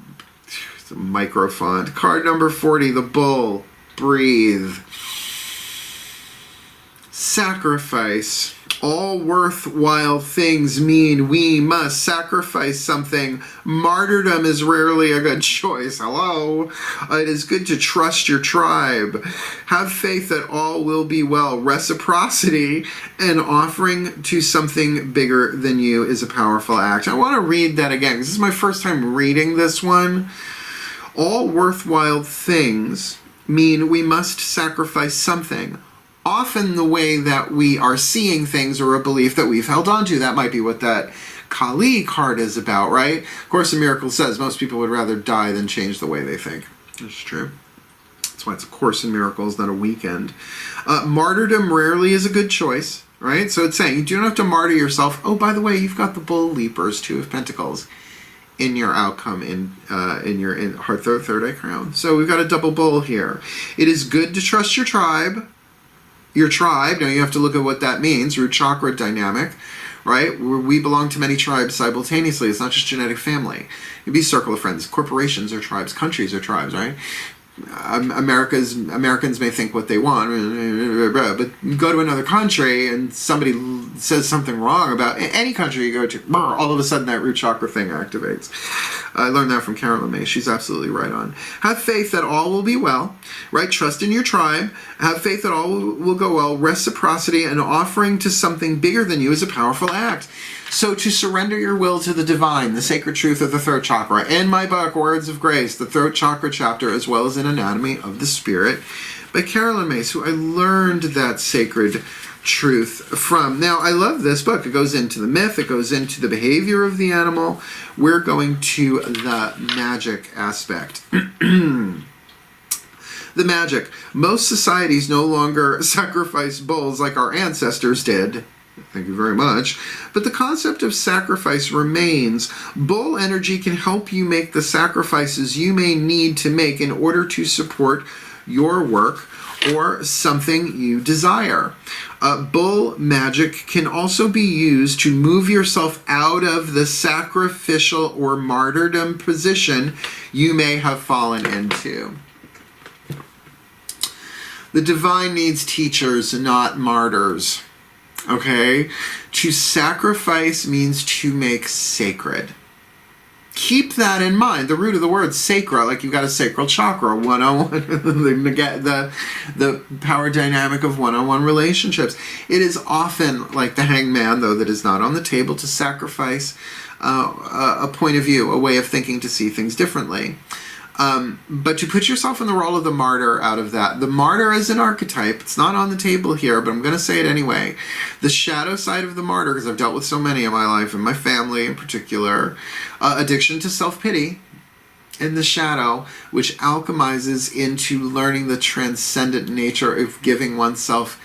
micro font. Card number 40, the bull. Breathe. Sacrifice. All worthwhile things mean we must sacrifice something. Martyrdom is rarely a good choice. Hello? It is good to trust your tribe. Have faith that all will be well. Reciprocity and offering to something bigger than you is a powerful act. I want to read that again, because this is my first time reading this one. All worthwhile things mean we must sacrifice something. Often the way that we are seeing things, or a belief that we've held on to. That might be what that Kali card is about, right? Course in Miracles says most people would rather die than change the way they think. That's true. That's why it's a Course in Miracles, not a weekend. Martyrdom rarely is a good choice, right? So it's saying you don't have to martyr yourself. Oh, by the way, you've got the Bull Leapers, 2 of Pentacles, in your outcome in your third eye crown. So we've got a double bull here. It is good to trust your tribe. Your tribe, now you have to look at what that means, root chakra dynamic, right? We belong to many tribes simultaneously. It's not just genetic family. It'd be circle of friends. Corporations are tribes. Countries are tribes, right? Americans may think what they want, but go to another country and somebody says something wrong about any country you go to, all of a sudden that root chakra thing activates. I learned that from Carolyn May. She's absolutely right on. Have faith that all will be well, right? Trust in your tribe. Have faith that all will go well. Reciprocity and offering to something bigger than you is a powerful act. So to surrender your will to the divine, the sacred truth of the throat chakra, in my book, Words of Grace, the throat chakra chapter, as well as in Anatomy of the Spirit, by Carolyn Mace, who I learned that sacred truth from. Now, I love this book. It goes into the myth. It goes into the behavior of the animal. We're going to the magic aspect. The magic. Most societies no longer sacrifice bulls like our ancestors did. Thank you very much. But the concept of sacrifice remains. Bull energy can help you make the sacrifices you may need to make in order to support your work or something you desire. Bull magic can also be used to move yourself out of the sacrificial or martyrdom position you may have fallen into. The divine needs teachers, not martyrs. Okay? To sacrifice means to make sacred. Keep that in mind. The root of the word sacra, like you've got a sacral chakra, one-on-one, the power dynamic of one-on-one relationships. It is often like the hangman, though, that is not on the table, to sacrifice a point of view, a way of thinking, to see things differently. But to put yourself in the role of the martyr out of that. The martyr is an archetype. It's not on the table here, but I'm going to say it anyway. The shadow side of the martyr, because I've dealt with so many in my life, and my family in particular, addiction to self-pity in the shadow, which alchemizes into learning the transcendent nature of giving oneself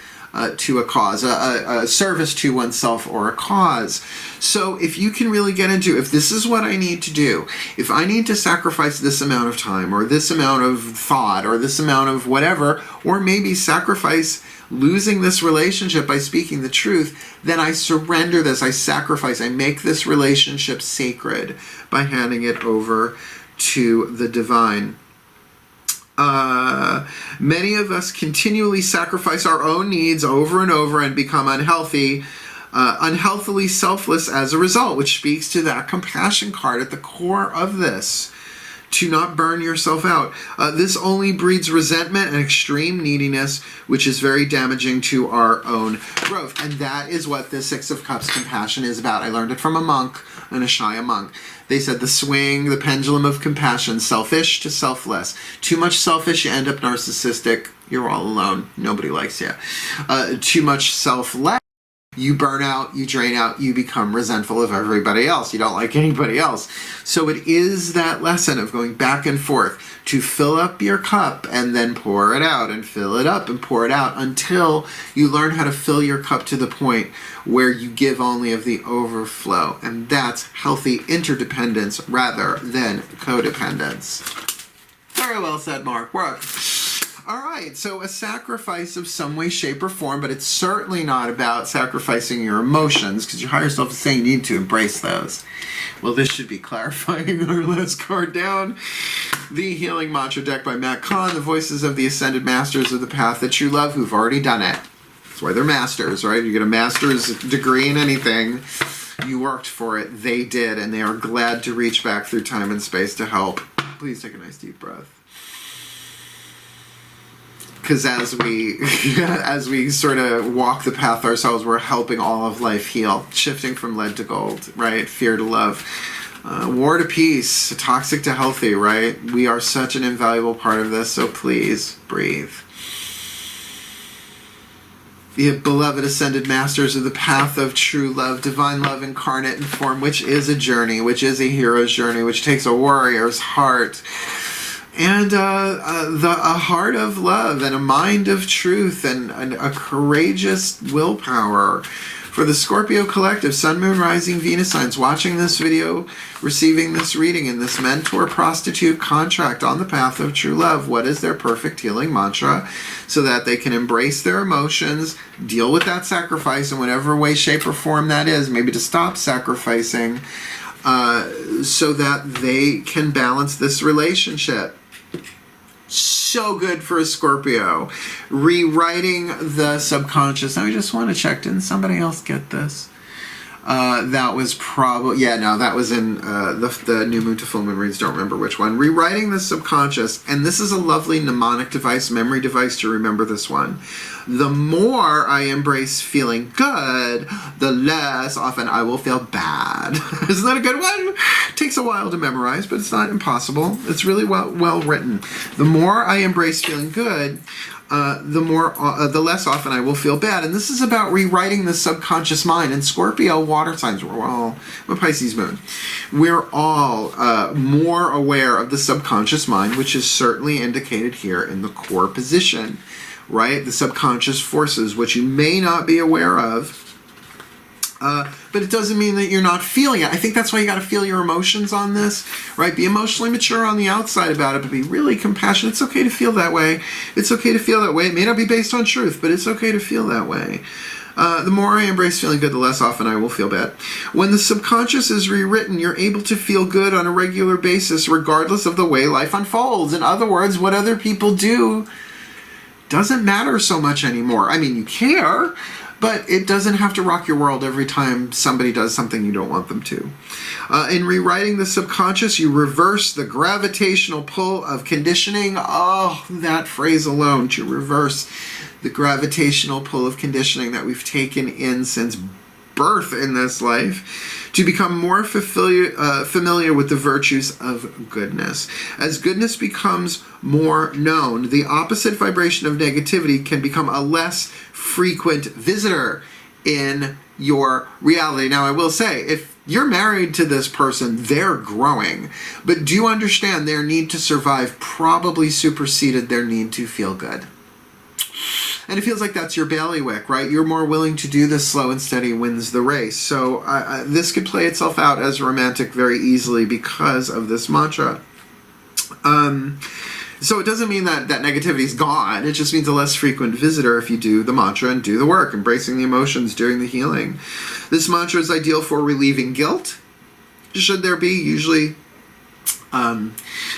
to a cause, a service to oneself or a cause. So if you can really get into, if this is what I need to do, if I need to sacrifice this amount of time or this amount of thought or this amount of whatever, or maybe sacrifice losing this relationship by speaking the truth, then I surrender this, I sacrifice, I make this relationship sacred by handing it over to the divine. Many of us continually sacrifice our own needs over and over and become unhealthily selfless as a result, which speaks to that compassion card at the core of this. To not burn yourself out. This only breeds resentment and extreme neediness, which is very damaging to our own growth. And that is what the Six of Cups compassion is about. I learned it from a monk, an Ashaya monk. They said the swing, the pendulum of compassion, selfish to selfless. Too much selfish, you end up narcissistic. You're all alone. Nobody likes you. Too much selfless. You burn out, you drain out, you become resentful of everybody else. You don't like anybody else. So it is that lesson of going back and forth to fill up your cup and then pour it out and fill it up and pour it out until you learn how to fill your cup to the point where you give only of the overflow. And that's healthy interdependence rather than codependence. Very well said, Mark. Work. All right, so a sacrifice of some way, shape, or form, but it's certainly not about sacrificing your emotions, because your higher self is saying you need to embrace those. Well, this should be clarifying our last card down. The Healing Mantra deck by Matt Kahn, the voices of the Ascended Masters of the Path that you love who've already done it. That's why they're masters, right? You get a master's degree in anything. You worked for it, they did, and they are glad to reach back through time and space to help. Please take a nice deep breath. Because as we sort of walk the path ourselves, we're helping all of life heal, shifting from lead to gold, right? Fear to love, war to peace, toxic to healthy, right? We are such an invaluable part of this, so please breathe. The beloved ascended masters of the path of true love, divine love incarnate in form, which is a journey, which is a hero's journey, which takes a warrior's heart. And a heart of love and a mind of truth and a courageous willpower. For the Scorpio collective, Sun, Moon, Rising, Venus signs, watching this video, receiving this reading in this mentor prostitute contract on the path of true love, what is their perfect healing mantra so that they can embrace their emotions, deal with that sacrifice in whatever way, shape, or form that is, maybe to stop sacrificing, so that they can balance this relationship. So good for a Scorpio. Rewriting the subconscious. Now I just want to check. Didn't somebody else get this? That was probably... Yeah, no, that was in the New Moon to Full Moon reads. Don't remember which one. Rewriting the subconscious. And this is a lovely mnemonic device, memory device to remember this one. The more I embrace feeling good, the less often I will feel bad. Isn't that a good one? It takes a while to memorize, but it's not impossible. It's really well written. The more I embrace feeling good, the less often I will feel bad. And this is about rewriting the subconscious mind. And Scorpio water signs, we're all a Pisces moon. We're all more aware of the subconscious mind, which is certainly indicated here in the core position, right? The subconscious forces, which you may not be aware of. But it doesn't mean that you're not feeling it. I think that's why you got to feel your emotions on this, right? Be emotionally mature on the outside about it, but be really compassionate. It's okay to feel that way. It's okay to feel that way. It may not be based on truth, but it's okay to feel that way. The more I embrace feeling good, the less often I will feel bad. When the subconscious is rewritten, you're able to feel good on a regular basis, regardless of the way life unfolds. In other words, what other people do doesn't matter so much anymore. I mean, you care, but it doesn't have to rock your world every time somebody does something you don't want them to. In rewriting the subconscious, you reverse the gravitational pull of conditioning. Oh, that phrase alone, to reverse the gravitational pull of conditioning that we've taken in since birth in this life, to become more familiar with the virtues of goodness. As goodness becomes more known, the opposite vibration of negativity can become a less frequent visitor in your reality. Now, I will say, if you're married to this person, they're growing, but do understand their need to survive probably superseded their need to feel good. And it feels like that's your bailiwick, right? You're more willing to do this slow and steady wins the race. So this could play itself out as romantic very easily because of this mantra. So it doesn't mean that negativity is gone. It just means a less frequent visitor if you do the mantra and do the work, embracing the emotions during the healing. This mantra is ideal for relieving guilt. Should there be? Usually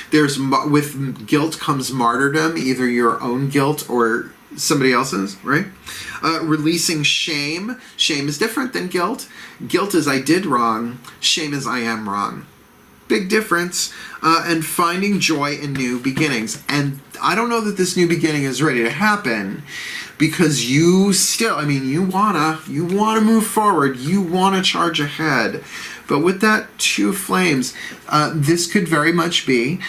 with guilt comes martyrdom, either your own guilt or somebody else's, right? Releasing shame. Shame is different than guilt. Guilt is I did wrong. Shame is I am wrong. Big difference. And finding joy in new beginnings. And I don't know that this new beginning is ready to happen because you still, I mean, you wanna move forward. You wanna charge ahead. But with that two of flames, this could very much be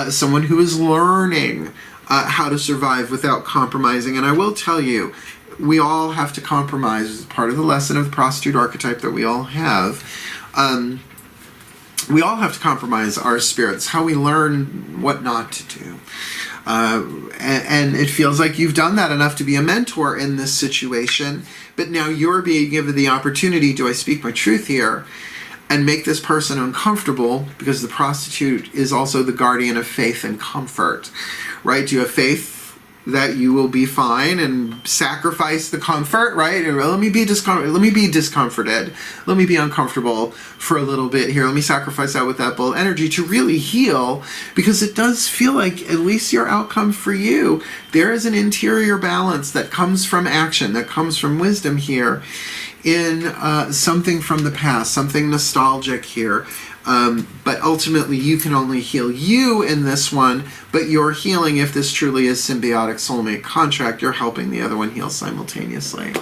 someone who is learning how to survive without compromising. And I will tell you, we all have to compromise. It's part of the lesson of the prostitute archetype that we all have. We all have to compromise our spirits, how we learn what not to do. And it feels like you've done that enough to be a mentor in this situation, but now you're being given the opportunity, do I speak my truth here, and make this person uncomfortable, because the prostitute is also the guardian of faith and comfort, right? Do you have faith that you will be fine and sacrifice the comfort, right? Let me be discomforted. Let me be uncomfortable for a little bit here. Let me sacrifice that with that bold energy to really heal, because it does feel like, at least your outcome for you, there is an interior balance that comes from action, that comes from wisdom here, in something from the past, something nostalgic here. But ultimately, you can only heal you in this one, but you're healing, if this truly is symbiotic soulmate contract, you're helping the other one heal simultaneously.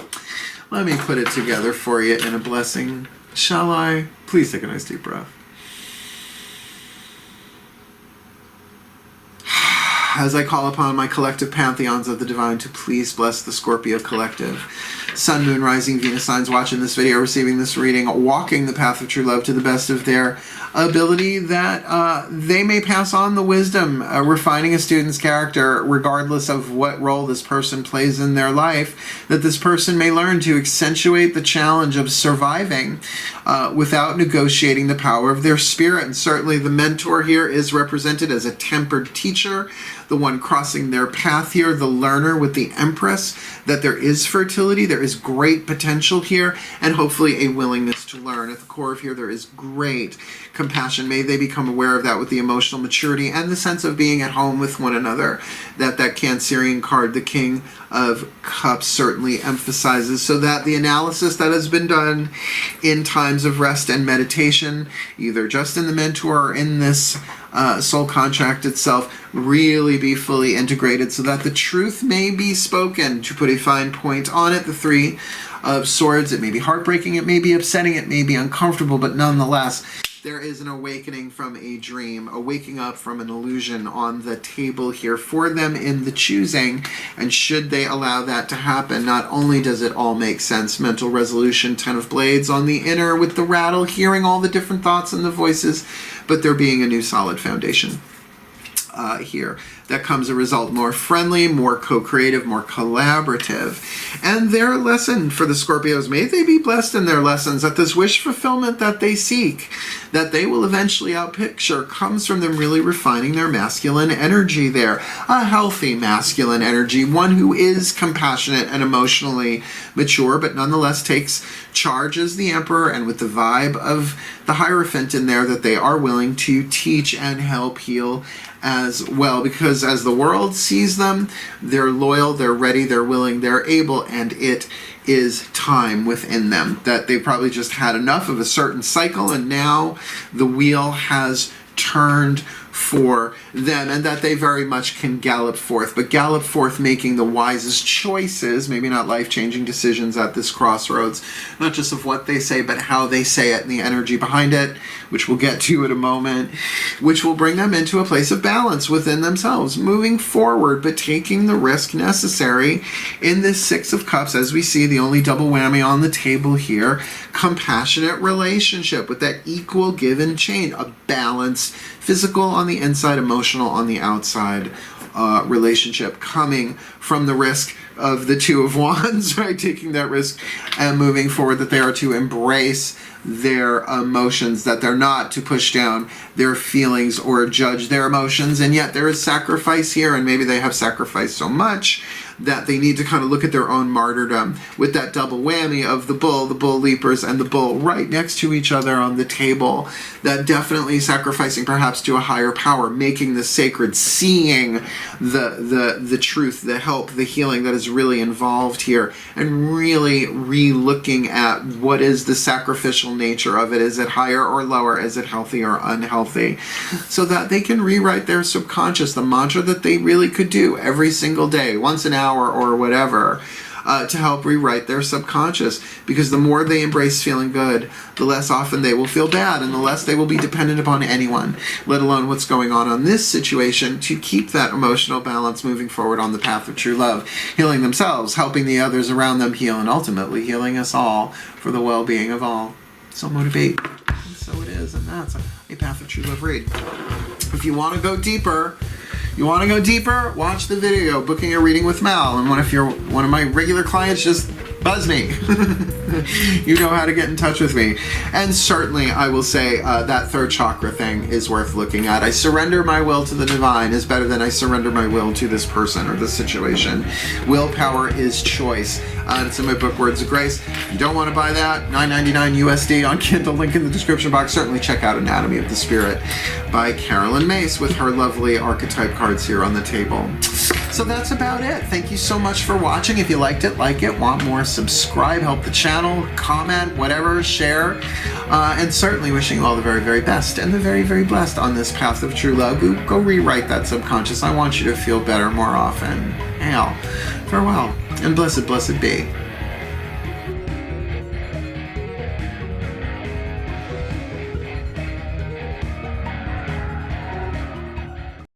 Let me put it together for you in a blessing. Shall I? Please take a nice deep breath. As I call upon my collective pantheons of the divine to please bless the Scorpio collective. Sun, Moon, Rising, Venus signs watching this video, receiving this reading, walking the path of true love to the best of their ability, that they may pass on the wisdom, refining a student's character regardless of what role this person plays in their life, that this person may learn to accentuate the challenge of surviving without negotiating the power of their spirit. And certainly the mentor here is represented as a tempered teacher, the one crossing their path here, the learner with the Empress, that there is fertility, there is great potential here, and hopefully a willingness to learn. At the core of here, there is great compassion. May they become aware of that with the emotional maturity and the sense of being at home with one another, that Cancerian card, the King of Cups, certainly emphasizes, so that the analysis that has been done in times of rest and meditation, either just in the mentor or in this soul contract itself really be fully integrated so that the truth may be spoken. To put a fine point on it, the Three of Swords, it may be heartbreaking, it may be upsetting, it may be uncomfortable, but nonetheless, there is an awakening from a dream, a waking up from an illusion on the table here for them in the choosing. And should they allow that to happen, not only does it all make sense, mental resolution, Ten of Blades on the inner with the rattle, hearing all the different thoughts and the voices, but there being a new solid foundation here. That comes a result more friendly, more co-creative, more collaborative. And their lesson for the Scorpios, may they be blessed in their lessons, that this wish fulfillment that they seek, that they will eventually outpicture, comes from them really refining their masculine energy there. A healthy masculine energy, one who is compassionate and emotionally mature, but nonetheless takes charge as the Emperor, and with the vibe of the Hierophant in there, that they are willing to teach and help heal as well, because as the world sees them, they're loyal, they're ready, they're willing, they're able, and it is time within them that they probably just had enough of a certain cycle, and now the wheel has turned for them, and that they very much can gallop forth, but gallop forth making the wisest choices, maybe not life-changing decisions at this crossroads, not just of what they say, but how they say it and the energy behind it, which we'll get to in a moment, which will bring them into a place of balance within themselves, moving forward, but taking the risk necessary in this Six of Cups, as we see the only double whammy on the table here, compassionate relationship with that equal give and chain, a balanced physical on the inside, emotional on the outside relationship, coming from the risk of the Two of Wands, right? Taking that risk and moving forward, that they are to embrace their emotions, that they're not to push down their feelings or judge their emotions, and yet there is sacrifice here, and maybe they have sacrificed so much that they need to kind of look at their own martyrdom with that double whammy of the bull leapers, and the bull right next to each other on the table, that definitely sacrificing perhaps to a higher power, making the sacred, seeing the truth, the help, the healing that is really involved here, and really re-looking at what is the sacrificial nature of it. Is it higher or lower? Is it healthy or unhealthy? So that they can rewrite their subconscious, the mantra that they really could do every single day, once an hour or whatever, to help rewrite their subconscious, because the more they embrace feeling good, the less often they will feel bad, and the less they will be dependent upon anyone, let alone what's going on this situation, to keep that emotional balance moving forward on the path of true love, healing themselves, helping the others around them heal, and ultimately healing us all for the well-being of all. So motivate. And so it is, and that's a path of true love read. If you want to go deeper, watch the video, Booking a Reading with Mal. And if you're one of my regular clients, just buzz me. You know how to get in touch with me. And certainly I will say that third chakra thing is worth looking at. I surrender my will to the divine is better than I surrender my will to this person or this situation. Willpower is choice. It's in my book, Words of Grace. If you don't want to buy that, $9.99 USD on Kindle, link in the description box. Certainly check out Anatomy of the Spirit by Carolyn Mace with her lovely archetype cards here on the table. So that's about it. Thank you so much for watching. If you liked it, like it, want more, subscribe, help the channel, comment, whatever, share. And certainly wishing you all the very, very best and the very, very blessed on this path of true love. Go rewrite that subconscious. I want you to feel better more often. Hail. Farewell. And blessed, blessed be.